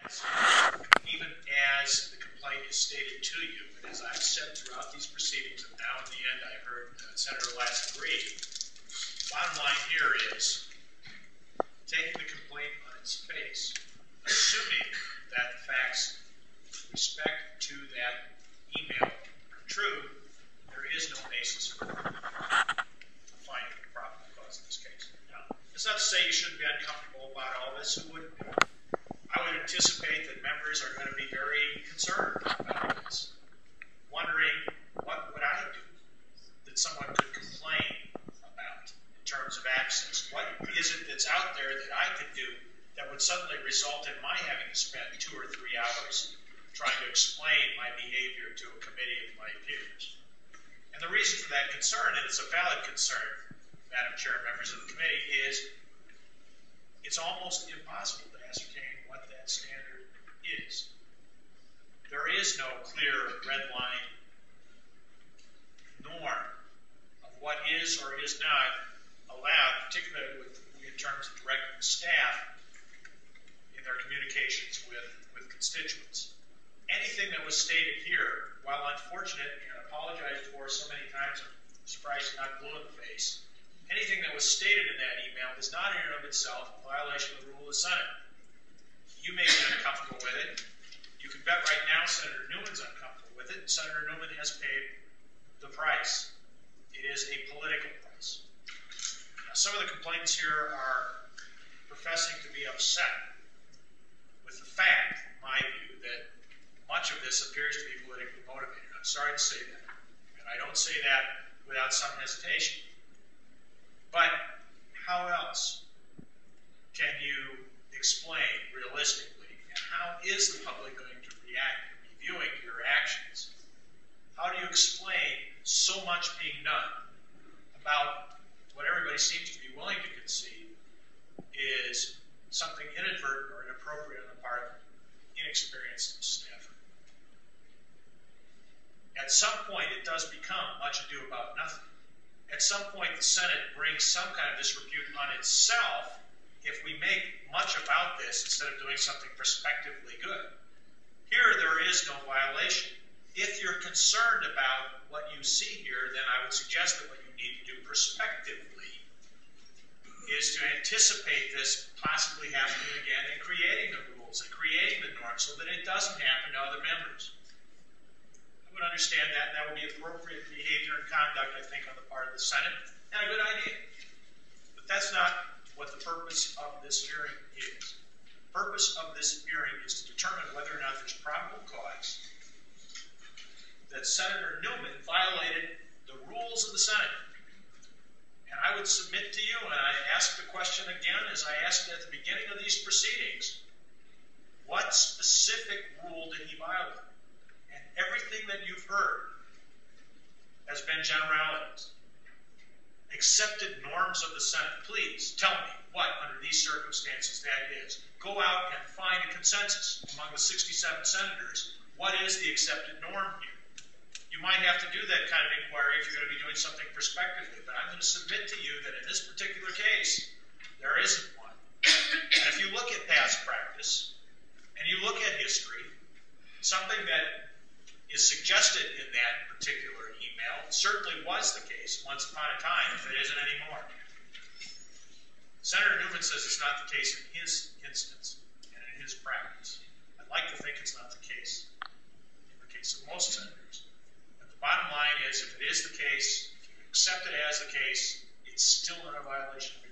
Even as the complaint is stated to you, and as I've said throughout these proceedings, and now in the end I heard Senator Latz agree, bottom line here is taking the complaint on its face, assuming that the facts with respect to that email are true, there is no basis for finding a probable cause in this case. Now, it's not to say you shouldn't be uncomfortable about all this. Who wouldn't be? I would anticipate that members are going to be very concerned about this, wondering what would I do that someone could complain about in terms of access. What is it that's out there that I could do that would suddenly result in my having to spend 2 or 3 hours trying to explain my behavior to a committee of my peers? And the reason for that concern, and it's a valid concern, Madam Chair and members of the committee, is it's almost impossible to ascertain what that standard is. There is no clear red line norm of what is or is not allowed, particularly in terms of directing staff in their communications with constituents. Anything that was stated here, while unfortunate and apologized for so many times, I'm surprised it's not blue in the face, anything that was stated in that email is not in and of itself a violation of the rule of the Senate. You may be uncomfortable with it. You can bet right now Senator Newman's uncomfortable with it. Senator Newman has paid the price. It is a political price. Now, some of the complainants here are professing to be upset with the fact, in my view, that much of this appears to be politically motivated. I'm sorry to say that. And I don't say that without some hesitation. But how else can you explain realistically, and how is the public going to react in reviewing your actions? How do you explain so much being done about what everybody seems to be willing to concede is something inadvertent or inappropriate on the part of inexperienced staff? At some point, it does become much ado about nothing. At some point, the Senate brings some kind of disrepute on itself if we make much about this instead of doing something prospectively good. Here, there is no violation. If you're concerned about what you see here, then I would suggest that what you need to do prospectively is to anticipate this possibly happening again and creating the rules and creating the norms so that it doesn't happen to other members. I would understand that. That would be appropriate behavior and conduct, I think, on the part of the Senate, and a good idea. But that's not what the purpose of this hearing is. The purpose of this hearing is to determine whether or not there's probable cause that Senator Newman violated the rules of the Senate. And I would submit to you, and I ask the question again as I asked at the beginning of these proceedings, what specific rule did he violate? And everything that you've heard has been generalities. Accepted norms of the Senate. Please tell me what, under these circumstances, that is. Go out and find a consensus among the 67 senators. What is the accepted norm here? You might have to do that kind of inquiry if you're going to be doing something prospectively, but I'm going to submit to you that in this particular case, there isn't one. And if you look at past practice, and you look at history, something that is suggested in that particular email certainly was the case once upon a time, if it isn't anymore. Senator Newman says it's not the case in his instance and in his practice. I'd like to think it's not the case in the case of most senators. But the bottom line is, if it is the case, if you accept it as the case, it's still not a violation of